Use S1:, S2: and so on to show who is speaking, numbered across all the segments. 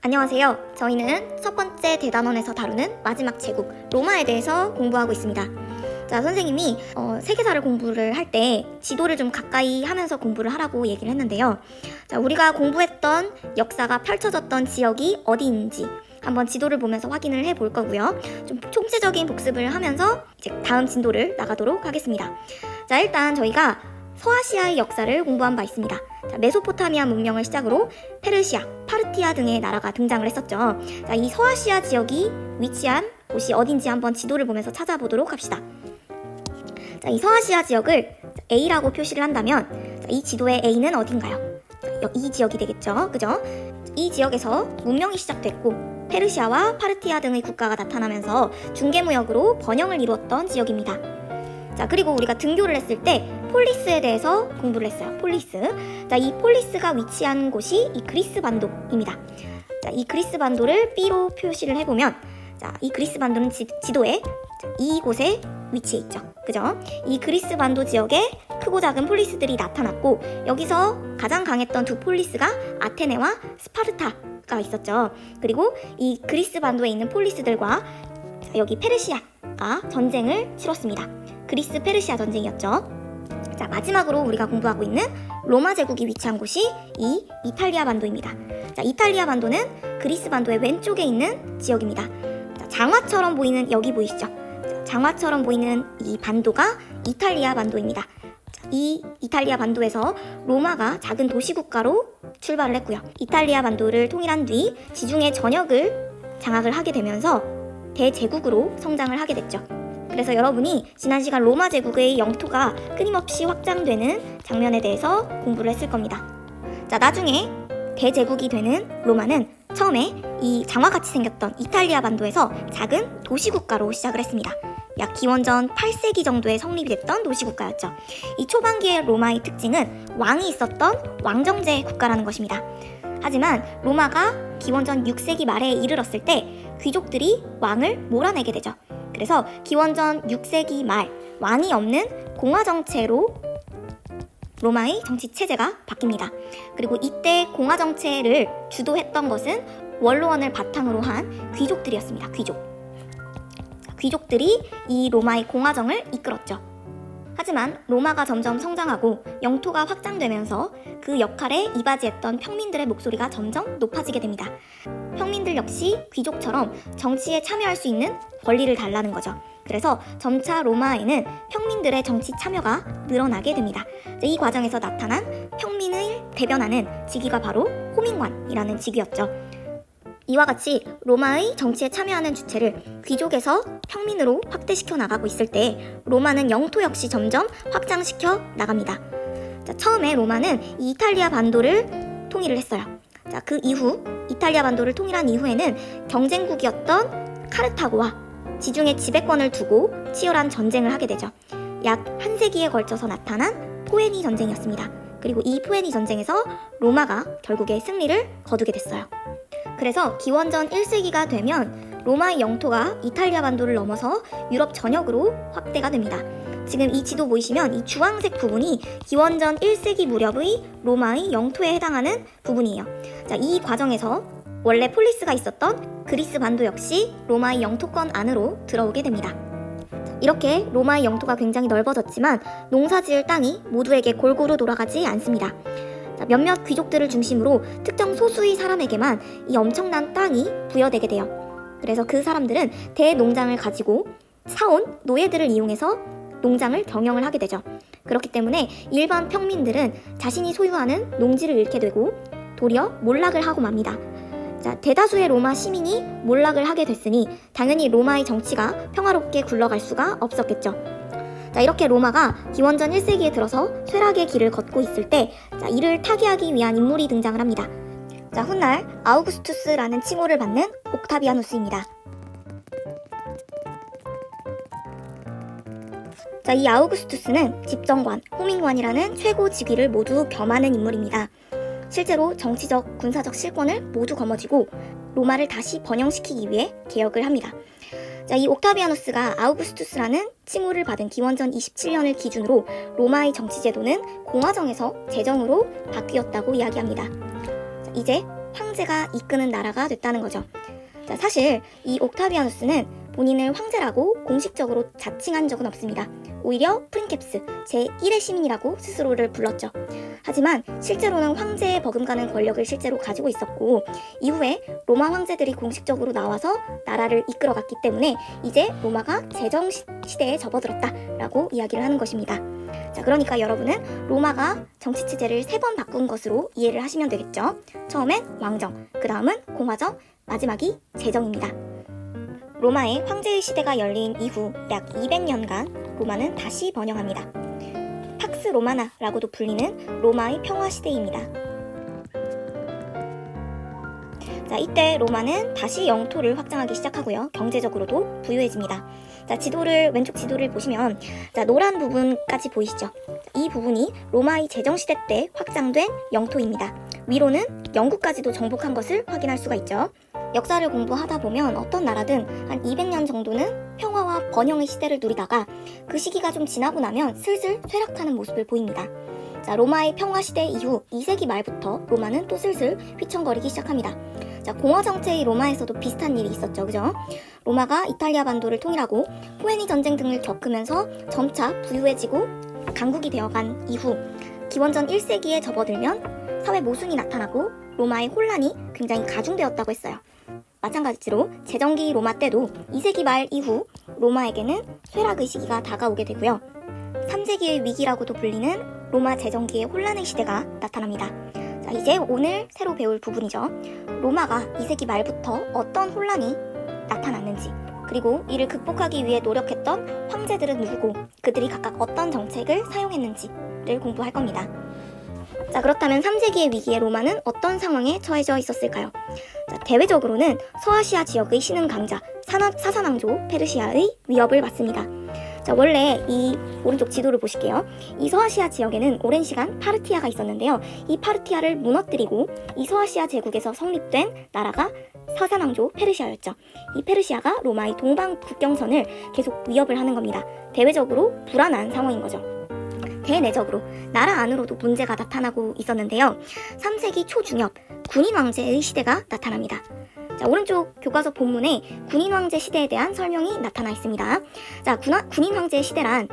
S1: 안녕하세요. 저희는 첫 번째 대단원에서 다루는 마지막 제국 로마에 대해서 공부하고 있습니다. 자, 선생님이 세계사를 공부를 할 때 지도를 좀 가까이 하면서 공부를 하라고 얘기를 했는데요. 자, 우리가 공부했던 역사가 펼쳐졌던 지역이 어디인지 한번 지도를 보면서 확인을 해볼 거고요. 좀 총체적인 복습을 하면서 이제 다음 진도를 나가도록 하겠습니다. 자, 일단 저희가 서아시아의 역사를 공부한 바 있습니다. 자, 메소포타미아 문명을 시작으로 페르시아, 파르티아 등의 나라가 등장을 했었죠. 자, 이 서아시아 지역이 위치한 곳이 어딘지 한번 지도를 보면서 찾아보도록 합시다. 자, 이 서아시아 지역을 A라고 표시를 한다면 자, 이 지도의 A는 어딘가요? 이 지역이 되겠죠. 그죠? 이 지역에서 문명이 시작됐고 페르시아와 파르티아 등의 국가가 나타나면서 중개무역으로 번영을 이루었던 지역입니다. 자, 그리고 우리가 등교를 했을 때 폴리스에 대해서 공부를 했어요. 폴리스. 자, 이 폴리스가 위치한 곳이 이 그리스 반도입니다. 자, 이 그리스 반도를 B로 표시를 해보면 자, 이 그리스 반도는 지도에 이곳에 위치해 있죠. 그죠? 이 그리스 반도 지역에 크고 작은 폴리스들이 나타났고 여기서 가장 강했던 두 폴리스가 아테네와 스파르타가 있었죠. 그리고 이 그리스 반도에 있는 폴리스들과 여기 페르시아가 전쟁을 치렀습니다. 그리스 페르시아 전쟁이었죠. 자, 마지막으로 우리가 공부하고 있는 로마 제국이 위치한 곳이 이 이탈리아 반도입니다. 자, 이탈리아 반도는 그리스 반도의 왼쪽에 있는 지역입니다. 자, 장화처럼 보이는 여기 보이시죠? 자, 장화처럼 보이는 이 반도가 이탈리아 반도입니다. 자, 이 이탈리아 반도에서 로마가 작은 도시국가로 출발을 했고요. 이탈리아 반도를 통일한 뒤 지중해 전역을 장악을 하게 되면서 대제국으로 성장을 하게 됐죠. 그래서 여러분이 지난 시간 로마 제국의 영토가 끊임없이 확장되는 장면에 대해서 공부를 했을 겁니다. 자, 나중에 대제국이 되는 로마는 처음에 이 장화같이 생겼던 이탈리아 반도에서 작은 도시국가로 시작을 했습니다. 약 기원전 8세기 정도에 성립이 됐던 도시국가였죠. 이 초반기의 로마의 특징은 왕이 있었던 왕정제 국가라는 것입니다. 하지만 로마가 기원전 6세기 말에 이르렀을 때 귀족들이 왕을 몰아내게 되죠. 그래서 기원전 6세기 말 왕이 없는 공화정체로 로마의 정치체제가 바뀝니다. 그리고 이때 공화정체를 주도했던 것은 원로원을 바탕으로 한 귀족들이었습니다. 귀족들이 이 로마의 공화정을 이끌었죠. 하지만 로마가 점점 성장하고 영토가 확장되면서 그 역할에 이바지했던 평민들의 목소리가 점점 높아지게 됩니다. 평민들 역시 귀족처럼 정치에 참여할 수 있는 권리를 달라는 거죠. 그래서 점차 로마에는 평민들의 정치 참여가 늘어나게 됩니다. 이 과정에서 나타난 평민을 대변하는 직위가 바로 호민관이라는 직위였죠. 이와 같이 로마의 정치에 참여하는 주체를 귀족에서 평민으로 확대시켜 나가고 있을 때 로마는 영토 역시 점점 확장시켜 나갑니다. 자, 처음에 로마는 이 이탈리아 반도를 통일을 했어요. 자, 그 이후 이탈리아 반도를 통일한 이후에는 경쟁국이었던 카르타고와 지중해 지배권을 두고 치열한 전쟁을 하게 되죠. 약 한 세기에 걸쳐서 나타난 포에니 전쟁이었습니다. 그리고 이 포에니 전쟁에서 로마가 결국에 승리를 거두게 됐어요. 그래서 기원전 1세기가 되면 로마의 영토가 이탈리아 반도를 넘어서 유럽 전역으로 확대가 됩니다. 지금 이 지도 보이시면 이 주황색 부분이 기원전 1세기 무렵의 로마의 영토에 해당하는 부분이에요. 자, 이 과정에서 원래 폴리스가 있었던 그리스 반도 역시 로마의 영토권 안으로 들어오게 됩니다. 이렇게 로마의 영토가 굉장히 넓어졌지만 농사지을 땅이 모두에게 골고루 돌아가지 않습니다. 몇몇 귀족들을 중심으로 특정 소수의 사람에게만 이 엄청난 땅이 부여되게 돼요. 그래서 그 사람들은 대농장을 가지고 사온 노예들을 이용해서 농장을 경영을 하게 되죠. 그렇기 때문에 일반 평민들은 자신이 소유하는 농지를 잃게 되고 도리어 몰락을 하고 맙니다. 자, 대다수의 로마 시민이 몰락을 하게 됐으니 당연히 로마의 정치가 평화롭게 굴러갈 수가 없었겠죠. 자, 이렇게 로마가 기원전 1세기에 들어서 쇠락의 길을 걷고 있을 때 이를 타개하기 위한 인물이 등장을 합니다. 자, 훗날 아우구스투스라는 칭호를 받는 옥타비아누스입니다. 자, 이 아우구스투스는 집정관, 호민관이라는 최고 직위를 모두 겸하는 인물입니다. 실제로 정치적, 군사적 실권을 모두 거머쥐고 로마를 다시 번영시키기 위해 개혁을 합니다. 자, 이 옥타비아누스가 아우구스투스라는 칭호를 받은 기원전 27년을 기준으로 로마의 정치제도는 공화정에서 제정으로 바뀌었다고 이야기합니다. 자, 이제 황제가 이끄는 나라가 됐다는 거죠. 자, 사실 이 옥타비아누스는 본인을 황제라고 공식적으로 자칭한 적은 없습니다. 오히려 프린캡스 제1의 시민이라고 스스로를 불렀죠. 하지만 실제로는 황제에 버금가는 권력을 실제로 가지고 있었고, 이후에 로마 황제들이 공식적으로 나와서 나라를 이끌어갔기 때문에 이제 로마가 제정 시대에 접어들었다라고 이야기를 하는 것입니다. 자, 그러니까 여러분은 로마가 정치 체제를 3번 바꾼 것으로 이해를 하시면 되겠죠. 처음엔 왕정, 그 다음은 공화정, 마지막이 제정입니다. 로마의 황제의 시대가 열린 이후 약 200년간 로마는 다시 번영합니다. 팍스 로마나라고도 불리는 로마의 평화 시대입니다. 자, 이때 로마는 다시 영토를 확장하기 시작하고요. 경제적으로도 부유해집니다. 자, 왼쪽 지도를 보시면, 자, 노란 부분까지 보이시죠? 이 부분이 로마의 제정시대 때 확장된 영토입니다. 위로는 영국까지도 정복한 것을 확인할 수가 있죠. 역사를 공부하다 보면 어떤 나라든 한 200년 정도는 평화와 번영의 시대를 누리다가 그 시기가 좀 지나고 나면 슬슬 쇠락하는 모습을 보입니다. 자, 로마의 평화 시대 이후 2세기 말부터 로마는 또 슬슬 휘청거리기 시작합니다. 자, 공화 정체의 로마에서도 비슷한 일이 있었죠, 그죠? 로마가 이탈리아 반도를 통일하고 포에니 전쟁 등을 겪으면서 점차 부유해지고 강국이 되어간 이후 기원전 1세기에 접어들면 사회 모순이 나타나고 로마의 혼란이 굉장히 가중되었다고 했어요. 마찬가지로 제정기 로마 때도 2세기 말 이후 로마에게는 쇠락의 시기가 다가오게 되고요. 3세기의 위기라고도 불리는 로마 제정기의 혼란의 시대가 나타납니다. 자, 이제 오늘 새로 배울 부분이죠. 로마가 2세기 말부터 어떤 혼란이 나타났는지, 그리고 이를 극복하기 위해 노력했던 황제들은 누구고 그들이 각각 어떤 정책을 사용했는지를 공부할 겁니다. 자, 그렇다면 3세기의 위기에 로마는 어떤 상황에 처해져 있었을까요? 자, 대외적으로는 서아시아 지역의 신흥 강자 사사낭조 페르시아의 위협을 받습니다. 자, 원래 이 오른쪽 지도를 보실게요. 이 서아시아 지역에는 오랜 시간 파르티아가 있었는데요. 이 파르티아를 무너뜨리고 이 서아시아 제국에서 성립된 나라가 사사낭조 페르시아였죠. 이 페르시아가 로마의 동방 국경선을 계속 위협을 하는 겁니다. 대외적으로 불안한 상황인 거죠. 대내적으로 나라 안으로도 문제가 나타나고 있었는데요. 3세기 초중엽 군인 황제의 시대가 나타납니다. 자, 오른쪽 교과서 본문에 군인 황제 시대에 대한 설명이 나타나 있습니다. 자, 군인 황제 시대란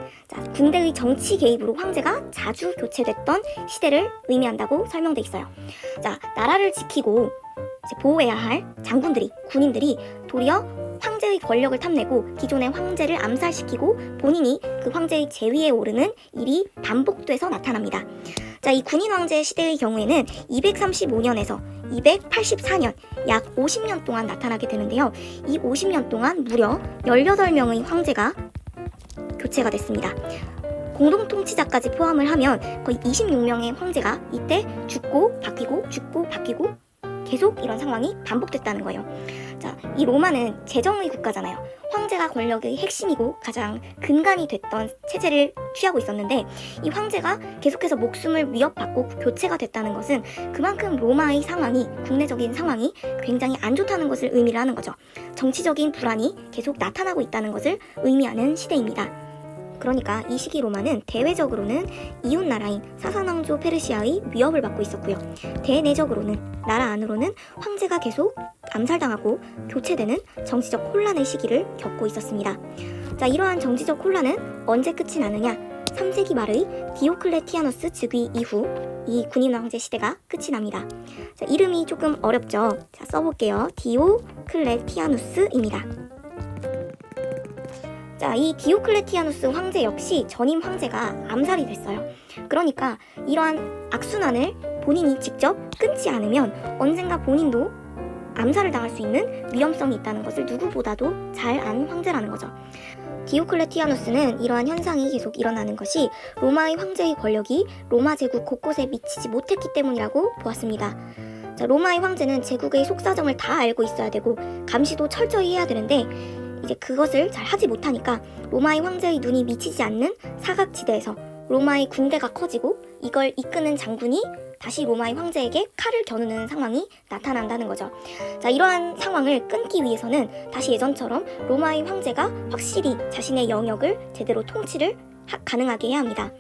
S1: 군대의 정치 개입으로 황제가 자주 교체됐던 시대를 의미한다고 설명돼 있어요. 자, 나라를 지키고 보호해야 할 장군들이, 군인들이 도리어 황제의 권력을 탐내고 기존의 황제를 암살시키고 본인이 그 황제의 재위에 오르는 일이 반복돼서 나타납니다. 자, 이 군인 황제 시대의 경우에는 235년에서 284년, 약 50년 동안 나타나게 되는데요. 이 50년 동안 무려 18명의 황제가 교체가 됐습니다. 공동통치자까지 포함을 하면 거의 26명의 황제가 이때 죽고 바뀌고 계속 이런 상황이 반복됐다는 거예요. 자, 이 로마는 제정의 국가잖아요. 황제가 권력의 핵심이고 가장 근간이 됐던 체제를 취하고 있었는데, 이 황제가 계속해서 목숨을 위협받고 교체가 됐다는 것은 그만큼 로마의 상황이, 국내적인 상황이 굉장히 안 좋다는 것을 의미를 하는 거죠. 정치적인 불안이 계속 나타나고 있다는 것을 의미하는 시대입니다. 그러니까 이 시기 로마는 대외적으로는 이웃 나라인 사사낭조 페르시아의 위협을 받고 있었고요. 대내적으로는 나라 안으로는 황제가 계속 암살당하고 교체되는 정치적 혼란의 시기를 겪고 있었습니다. 자, 이러한 정치적 혼란은 언제 끝이 나느냐? 3세기 말의 디오클레티아누스 즉위 이후 이 군인 황제 시대가 끝이 납니다. 자, 이름이 조금 어렵죠? 자, 써볼게요. 디오클레티아누스입니다. 자, 이 디오클레티아누스 황제 역시 전임 황제가 암살이 됐어요. 그러니까 이러한 악순환을 본인이 직접 끊지 않으면 언젠가 본인도 암살을 당할 수 있는 위험성이 있다는 것을 누구보다도 잘 아는 황제라는 거죠. 디오클레티아누스는 이러한 현상이 계속 일어나는 것이 로마의 황제의 권력이 로마 제국 곳곳에 미치지 못했기 때문이라고 보았습니다. 자, 로마의 황제는 제국의 속사정을 다 알고 있어야 되고 감시도 철저히 해야 되는데, 이제 그것을 잘 하지 못하니까 로마의 황제의 눈이 미치지 않는 사각지대에서 로마의 군대가 커지고 이걸 이끄는 장군이 다시 로마의 황제에게 칼을 겨누는 상황이 나타난다는 거죠. 자, 이러한 상황을 끊기 위해서는 다시 예전처럼 로마의 황제가 확실히 자신의 영역을 제대로 통치를 가능하게 해야 합니다.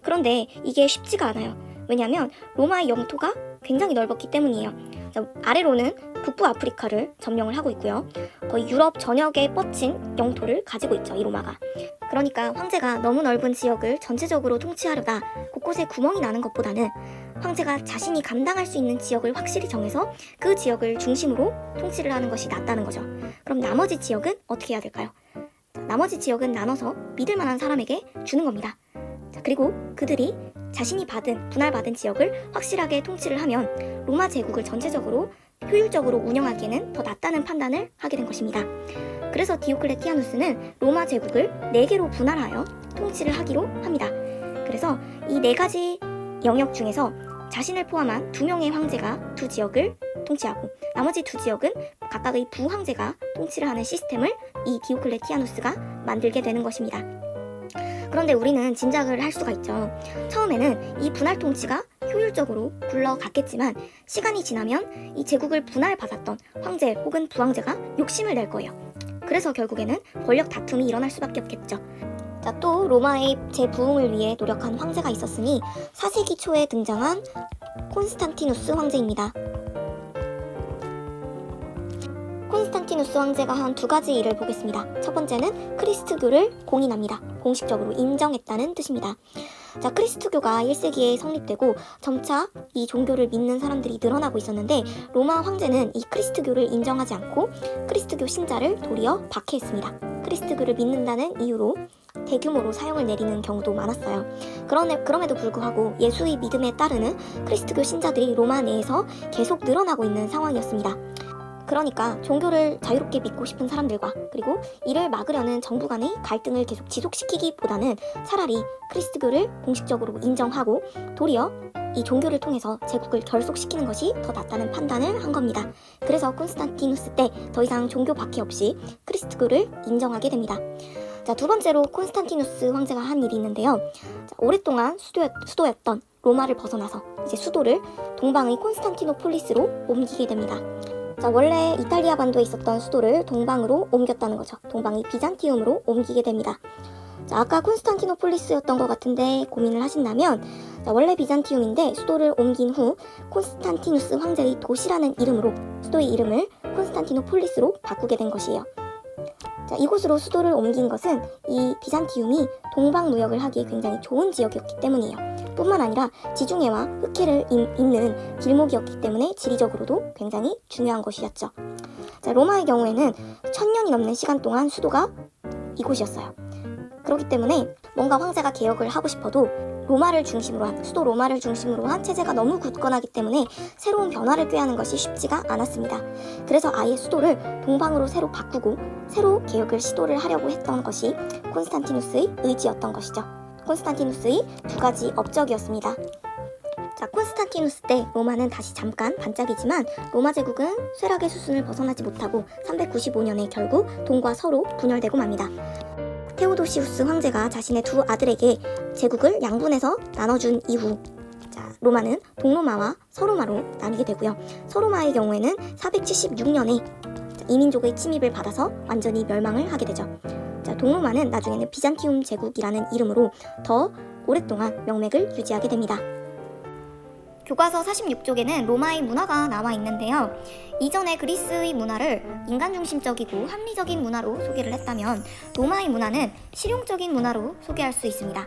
S1: 그런데 이게 쉽지가 않아요. 왜냐하면 로마의 영토가 굉장히 넓었기 때문이에요. 자, 아래로는 북부 아프리카를 점령을 하고 있고요. 거의 유럽 전역에 뻗친 영토를 가지고 있죠, 이 로마가. 그러니까 황제가 너무 넓은 지역을 전체적으로 통치하려다 곳곳에 구멍이 나는 것보다는 황제가 자신이 감당할 수 있는 지역을 확실히 정해서 그 지역을 중심으로 통치를 하는 것이 낫다는 거죠. 그럼 나머지 지역은 어떻게 해야 될까요? 자, 나머지 지역은 나눠서 믿을 만한 사람에게 주는 겁니다. 자, 그리고 그들이 자신이 분할받은 지역을 확실하게 통치를 하면 로마 제국을 전체적으로 효율적으로 운영하기에는 더 낫다는 판단을 하게 된 것입니다. 그래서 디오클레티아누스는 로마 제국을 4개로 분할하여 통치를 하기로 합니다. 그래서 이 4가지 영역 중에서 자신을 포함한 2명의 황제가 2지역을 통치하고 나머지 2지역은 각각의 부황제가 통치를 하는 시스템을 이 디오클레티아누스가 만들게 되는 것입니다. 그런데 우리는 짐작을 할 수가 있죠. 처음에는 이 분할 통치가 효율적으로 굴러갔겠지만 시간이 지나면 이 제국을 분할받았던 황제 혹은 부황제가 욕심을 낼 거예요. 그래서 결국에는 권력 다툼이 일어날 수밖에 없겠죠. 자, 또 로마의 재부흥을 위해 노력한 황제가 있었으니 4세기 초에 등장한 콘스탄티누스 황제입니다. 콘스탄티누스 황제가 한 2가지 일을 보겠습니다. 첫 번째는 크리스트교를 공인합니다. 공식적으로 인정했다는 뜻입니다. 자, 크리스트교가 1세기에 성립되고 점차 이 종교를 믿는 사람들이 늘어나고 있었는데 로마 황제는 이 크리스트교를 인정하지 않고 크리스트교 신자를 도리어 박해했습니다. 크리스트교를 믿는다는 이유로 대규모로 사형을 내리는 경우도 많았어요. 그럼에도 불구하고 예수의 믿음에 따르는 크리스트교 신자들이 로마 내에서 계속 늘어나고 있는 상황이었습니다. 그러니까 종교를 자유롭게 믿고 싶은 사람들과 그리고 이를 막으려는 정부 간의 갈등을 계속 지속시키기보다는 차라리 크리스트교를 공식적으로 인정하고 도리어 이 종교를 통해서 제국을 결속시키는 것이 더 낫다는 판단을 한 겁니다. 그래서 콘스탄티누스 때 더 이상 종교 박해 없이 크리스트교를 인정하게 됩니다. 자, 2번째로 콘스탄티누스 황제가 한 일이 있는데요. 자, 오랫동안 수도였던 로마를 벗어나서 이제 수도를 동방의 콘스탄티노폴리스로 옮기게 됩니다. 자, 원래 이탈리아 반도에 있었던 수도를 동방으로 옮겼다는 거죠. 동방의 비잔티움으로 옮기게 됩니다. 자, 아까 콘스탄티노폴리스였던 것 같은데 고민을 하신다면 자, 원래 비잔티움인데 수도를 옮긴 후 콘스탄티누스 황제의 도시라는 이름으로 수도의 이름을 콘스탄티노폴리스로 바꾸게 된 것이에요. 자, 이곳으로 수도를 옮긴 것은 이 비잔티움이 동방 무역을 하기에 굉장히 좋은 지역이었기 때문이에요. 뿐만 아니라 지중해와 흑해를 잇는 길목이었기 때문에 지리적으로도 굉장히 중요한 것이었죠. 자, 로마의 경우에는 1000년이 넘는 시간 동안 수도가 이곳이었어요. 그렇기 때문에 뭔가 황제가 개혁을 하고 싶어도 수도 로마를 중심으로 한 체제가 너무 굳건하기 때문에 새로운 변화를 꾀하는 것이 쉽지가 않았습니다. 그래서 아예 수도를 동방으로 새로 바꾸고 새로 개혁을 시도를 하려고 했던 것이 콘스탄티누스의 의지였던 것이죠. 콘스탄티누스의 2가지 업적이었습니다. 자, 콘스탄티누스 때 로마는 다시 잠깐 반짝이지만 로마 제국은 쇠락의 수순을 벗어나지 못하고 395년에 결국 동과 서로 분열되고 맙니다. 테오도시우스 황제가 자신의 2 아들에게 제국을 양분해서 나눠준 이후 자, 로마는 동로마와 서로마로 나뉘게 되고요. 서로마의 경우에는 476년에 이민족의 침입을 받아서 완전히 멸망을 하게 되죠. 자, 동로마는 나중에는 비잔티움 제국이라는 이름으로 더 오랫동안 명맥을 유지하게 됩니다. 교과서 46쪽에는 로마의 문화가 나와 있는데요. 이전에 그리스의 문화를 인간중심적이고 합리적인 문화로 소개를 했다면 로마의 문화는 실용적인 문화로 소개할 수 있습니다.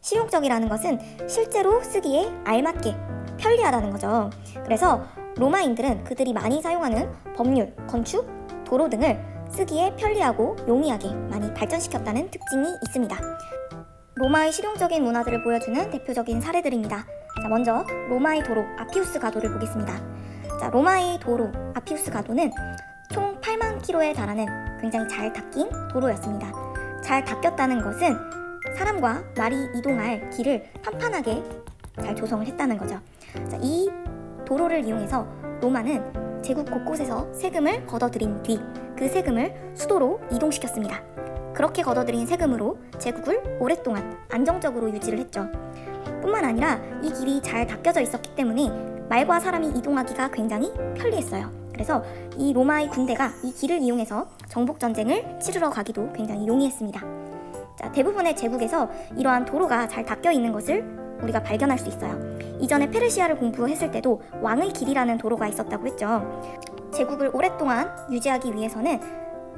S1: 실용적이라는 것은 실제로 쓰기에 알맞게 편리하다는 거죠. 그래서 로마인들은 그들이 많이 사용하는 법률, 건축, 도로 등을 쓰기에 편리하고 용이하게 많이 발전시켰다는 특징이 있습니다. 로마의 실용적인 문화들을 보여주는 대표적인 사례들입니다. 자, 먼저 로마의 도로 아피우스 가도를 보겠습니다. 자, 로마의 도로 아피우스 가도는 총 8만 킬로에 달하는 굉장히 잘 닦인 도로였습니다. 잘 닦였다는 것은 사람과 말이 이동할 길을 판판하게 잘 조성을 했다는 거죠. 자, 이 도로를 이용해서 로마는 제국 곳곳에서 세금을 걷어들인 뒤 그 세금을 수도로 이동시켰습니다. 그렇게 걷어들인 세금으로 제국을 오랫동안 안정적으로 유지를 했죠. 뿐만 아니라 이 길이 잘 닦여져 있었기 때문에 말과 사람이 이동하기가 굉장히 편리했어요. 그래서 이 로마의 군대가 이 길을 이용해서 정복전쟁을 치르러 가기도 굉장히 용이했습니다. 자, 대부분의 제국에서 이러한 도로가 잘 닦여 있는 것을 우리가 발견할 수 있어요. 이전에 페르시아를 공부했을 때도 왕의 길이라는 도로가 있었다고 했죠. 제국을 오랫동안 유지하기 위해서는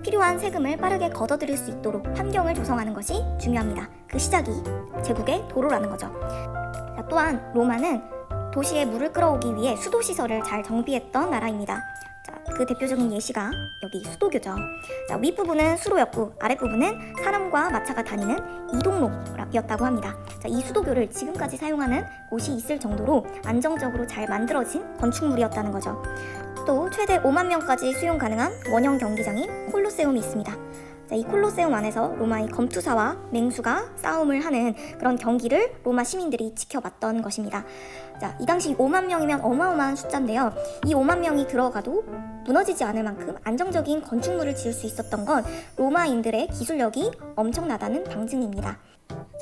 S1: 필요한 세금을 빠르게 걷어들일 수 있도록 환경을 조성하는 것이 중요합니다. 그 시작이 제국의 도로라는 거죠. 또한 로마는 도시에 물을 끌어오기 위해 수도시설을 잘 정비했던 나라입니다. 그 대표적인 예시가 여기 수도교죠. 윗부분은 수로였고 아랫부분은 사람과 마차가 다니는 이동로였다고 합니다. 이 수도교를 지금까지 사용하는 곳이 있을 정도로 안정적으로 잘 만들어진 건축물이었다는 거죠. 또 최대 5만 명까지 수용 가능한 원형 경기장인 콜로세움이 있습니다. 이 콜로세움 안에서 로마의 검투사와 맹수가 싸움을 하는 그런 경기를 로마 시민들이 지켜봤던 것입니다. 이 당시 5만 명이면 어마어마한 숫자인데요. 이 5만 명이 들어가도 무너지지 않을 만큼 안정적인 건축물을 지을 수 있었던 건 로마인들의 기술력이 엄청나다는 방증입니다.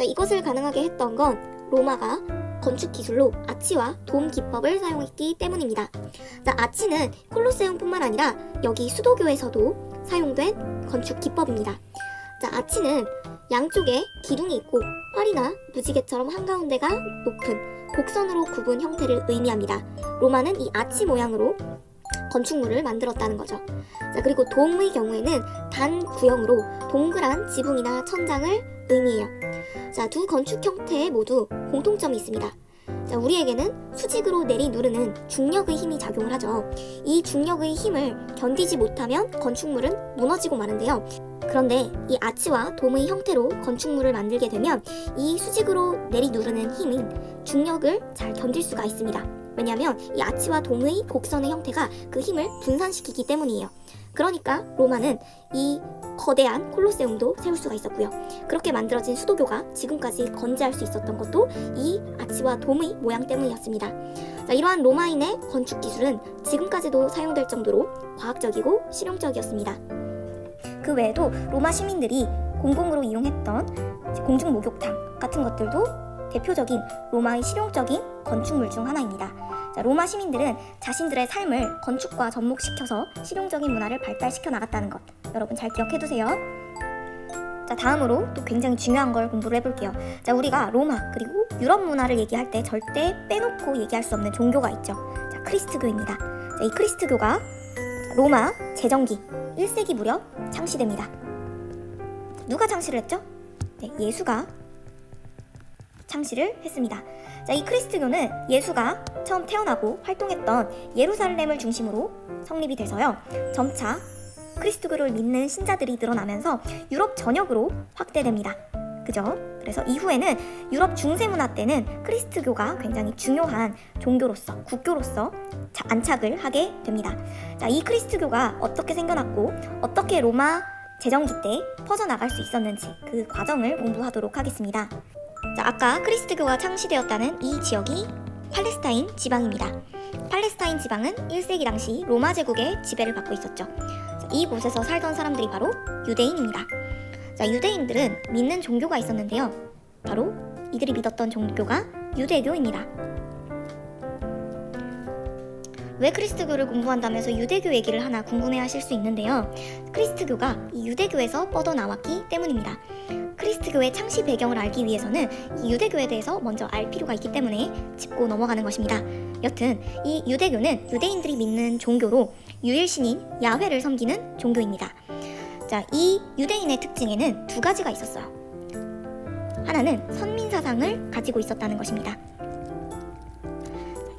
S1: 이것을 가능하게 했던 건 로마가 건축 기술로 아치와 돔 기법을 사용했기 때문입니다. 아치는 콜로세움뿐만 아니라 여기 수도교에서도 사용된 건축 기법입니다. 아치는 양쪽에 기둥이 있고 활이나 무지개처럼 한가운데가 높은 곡선으로 굽은 형태를 의미합니다. 로마는 이 아치 모양으로 건축물을 만들었다는 거죠. 그리고 돔의 경우에는 단 구형으로 동그란 지붕이나 천장을 의미해요. 두 건축 형태에 모두 공통점이 있습니다. 우리에게는 수직으로 내리누르는 중력의 힘이 작용을 하죠. 이 중력의 힘을 견디지 못하면 건축물은 무너지고 마는데요. 그런데 이 아치와 돔의 형태로 건축물을 만들게 되면 이 수직으로 내리누르는 힘인 중력을 잘 견딜 수가 있습니다. 왜냐하면 이 아치와 돔의 곡선의 형태가 그 힘을 분산시키기 때문이에요. 그러니까 로마는 이 거대한 콜로세움도 세울 수가 있었고요. 그렇게 만들어진 수도교가 지금까지 건재할 수 있었던 것도 이 아치와 돔의 모양 때문이었습니다. 이러한 로마인의 건축 기술은 지금까지도 사용될 정도로 과학적이고 실용적이었습니다. 그 외에도 로마 시민들이 공공으로 이용했던 공중 목욕탕 같은 것들도 대표적인 로마의 실용적인 건축물 중 하나입니다. 로마 시민들은 자신들의 삶을 건축과 접목시켜서 실용적인 문화를 발달시켜 나갔다는 것, 여러분 잘 기억해두세요. 다음으로 또 굉장히 중요한 걸 공부를 해볼게요. 우리가 로마 그리고 유럽 문화를 얘기할 때 절대 빼놓고 얘기할 수 없는 종교가 있죠. 크리스트교입니다. 이 크리스트교가 로마 제정기 1세기 무렵 창시됩니다. 누가 창시를 했죠? 예수가 창시를 했습니다. 이 크리스트교는 예수가 처음 태어나고 활동했던 예루살렘을 중심으로 성립이 돼서요. 점차 크리스트교를 믿는 신자들이 늘어나면서 유럽 전역으로 확대됩니다. 그죠? 그래서 이후에는 유럽 중세 문화 때는 크리스트교가 굉장히 중요한 종교로서, 국교로서 안착을 하게 됩니다. 이 크리스트교가 어떻게 생겨났고 어떻게 로마 제정기 때 퍼져나갈 수 있었는지 그 과정을 공부하도록 하겠습니다. 아까 크리스트교가 창시되었다는 이 지역이 팔레스타인 지방입니다. 팔레스타인 지방은 1세기 당시 로마 제국의 지배를 받고 있었죠. 이곳에서 살던 사람들이 바로 유대인입니다. 유대인들은 믿는 종교가 있었는데요. 바로 이들이 믿었던 종교가 유대교입니다. 왜 크리스트교를 공부한다면서 유대교 얘기를 하나 궁금해하실 수 있는데요. 크리스트교가 이 유대교에서 뻗어나왔기 때문입니다. 크리스트교의 창시 배경을 알기 위해서는 이 유대교에 대해서 먼저 알 필요가 있기 때문에 짚고 넘어가는 것입니다. 여튼 이 유대교는 유대인들이 믿는 종교로 유일신인 야훼를 섬기는 종교입니다. 이 유대인의 특징에는 두 가지가 있었어요. 하나는 선민사상을 가지고 있었다는 것입니다.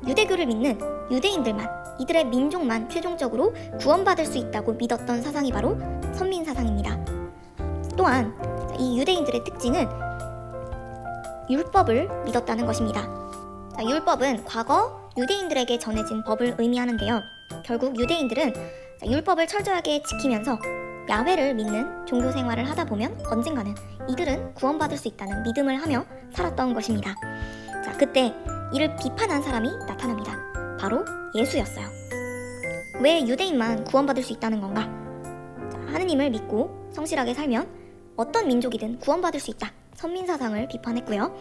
S1: 유대교를 믿는 유대인들만, 이들의 민족만 최종적으로 구원받을 수 있다고 믿었던 사상이 바로 선민사상입니다. 또한 이 유대인들의 특징은 율법을 믿었다는 것입니다. 율법은 과거 유대인들에게 전해진 법을 의미하는데요. 결국 유대인들은 율법을 철저하게 지키면서 야훼를 믿는 종교 생활을 하다 보면 언젠가는 이들은 구원받을 수 있다는 믿음을 하며 살았던 것입니다. 그때 이를 비판한 사람이 나타납니다. 바로 예수였어요. 왜 유대인만 구원받을 수 있다는 건가? 하느님을 믿고 성실하게 살면 어떤 민족이든 구원받을 수 있다. 선민사상을 비판했고요.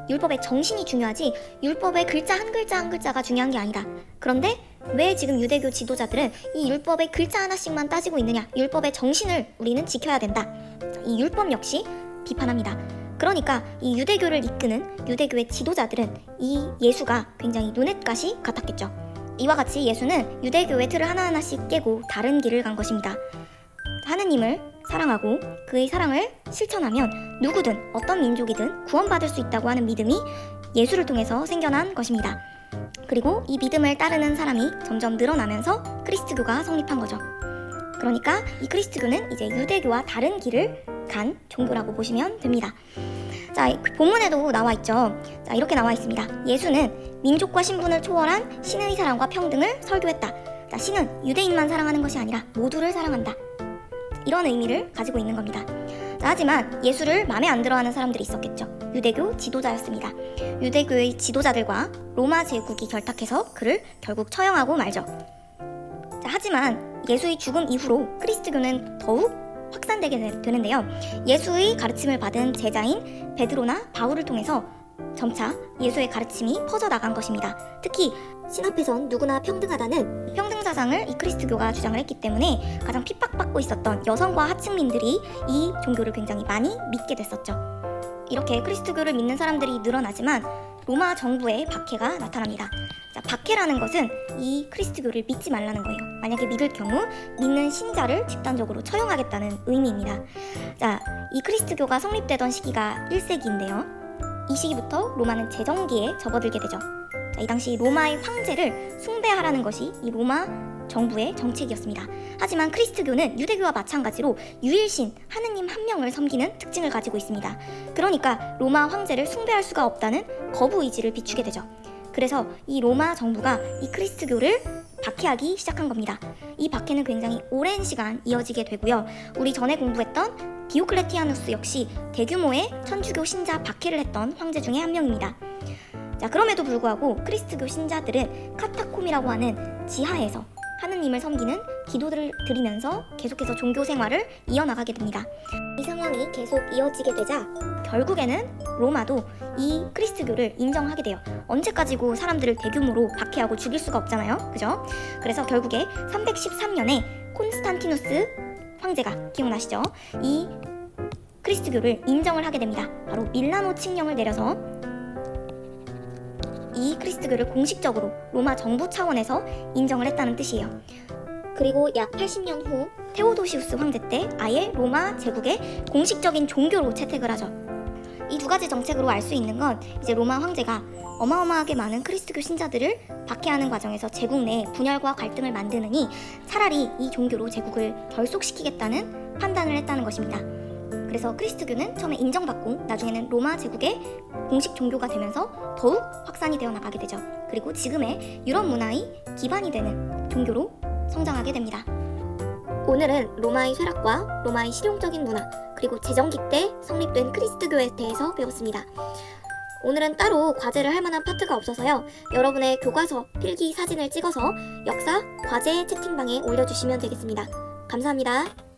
S1: 율법의 정신이 중요하지 율법의 글자 한 글자 한 글자가 중요한 게 아니다. 그런데 왜 지금 유대교 지도자들은 이 율법의 글자 하나씩만 따지고 있느냐? 율법의 정신을 우리는 지켜야 된다. 이 율법 역시 비판합니다. 그러니까 이 유대교를 이끄는 유대교의 지도자들은 이 예수가 굉장히 눈엣가시 같았겠죠. 이와 같이 예수는 유대교의 틀을 하나하나씩 깨고 다른 길을 간 것입니다. 하느님을 사랑하고 그의 사랑을 실천하면 누구든 어떤 민족이든 구원받을 수 있다고 하는 믿음이 예수를 통해서 생겨난 것입니다. 그리고 이 믿음을 따르는 사람이 점점 늘어나면서 그리스도교가 성립한 거죠. 그러니까 이 그리스도교는 이제 유대교와 다른 길을 간 종교라고 보시면 됩니다. 자, 본문에도 나와 있죠. 자, 이렇게 나와 있습니다. 예수는 민족과 신분을 초월한 신의 사랑과 평등을 설교했다. 자, 신은 유대인만 사랑하는 것이 아니라 모두를 사랑한다. 이런 의미를 가지고 있는 겁니다. 자, 하지만 예수를 마음에 안 들어하는 사람들이 있었겠죠. 유대교 지도자였습니다. 유대교의 지도자들과 로마 제국이 결탁해서 그를 결국 처형하고 말죠. 자, 하지만 예수의 죽음 이후로 그리스도교는 더욱 확산되게 되는데요. 예수의 가르침을 받은 제자인 베드로나 바울을 통해서 점차 예수의 가르침이 퍼져나간 것입니다. 특히 신 앞에선 누구나 평등하다는 평등사상을 이 그리스도교가 주장을 했기 때문에 가장 핍박받고 있었던 여성과 하층민들이 이 종교를 굉장히 많이 믿게 됐었죠. 이렇게 그리스도교를 믿는 사람들이 늘어나지만 로마 정부의 박해가 나타납니다. 자, 박해라는 것은 이 그리스도교를 믿지 말라는 거예요. 만약에 믿을 경우 믿는 신자를 집단적으로 처형하겠다는 의미입니다. 자, 이 그리스도교가 성립되던 시기가 1세기인데요. 이 시기부터 로마는 재정기에 접어들게 되죠. 자, 이 당시 로마의 황제를 숭배하라는 것이 이 로마 정부의 정책이었습니다. 하지만 그리스도교는 유대교와 마찬가지로 유일신 하느님 한 명을 섬기는 특징을 가지고 있습니다. 그러니까 로마 황제를 숭배할 수가 없다는 거부 의지를 비추게 되죠. 그래서 이 로마 정부가 이 그리스도교를 박해하기 시작한 겁니다. 이 박해는 굉장히 오랜 시간 이어지게 되고요. 우리 전에 공부했던 디오클레티아누스 역시 대규모의 천주교 신자 박해를 했던 황제 중에 한 명입니다. 자, 그럼에도 불구하고 그리스도교 신자들은 카타콤이라고 하는 지하에서 하느님을 섬기는 기도들을 드리면서 계속해서 종교 생활을 이어나가게 됩니다. 이 상황이 계속 이어지게 되자 결국에는 로마도 이 그리스도교를 인정하게 돼요. 언제까지고 사람들을 대규모로 박해하고 죽일 수가 없잖아요. 그죠? 그래서 결국에 313년에 콘스탄티누스 황제가, 기억나시죠? 이 그리스도교를 인정을 하게 됩니다. 바로 밀라노 칙령을 내려서 이 그리스도교를 공식적으로 로마 정부 차원에서 인정을 했다는 뜻이에요. 그리고 약 80년 후 테오도시우스 황제 때 아예 로마 제국의 공식적인 종교로 채택을 하죠. 이 두 가지 정책으로 알 수 있는 건 이제 로마 황제가 어마어마하게 많은 그리스도교 신자들을 박해하는 과정에서 제국 내 분열과 갈등을 만드느니 차라리 이 종교로 제국을 결속시키겠다는 판단을 했다는 것입니다. 그래서 그리스도교는 처음에 인정받고 나중에는 로마 제국의 공식 종교가 되면서 더욱 확산이 되어 나가게 되죠. 그리고 지금의 유럽 문화의 기반이 되는 종교로 성장하게 됩니다. 오늘은 로마의 쇠락과 로마의 실용적인 문화, 그리고 재정기 때 성립된 그리스도교에 대해서 배웠습니다. 오늘은 따로 과제를 할 만한 파트가 없어서요. 여러분의 교과서, 필기 사진을 찍어서 역사, 과제 채팅방에 올려주시면 되겠습니다. 감사합니다.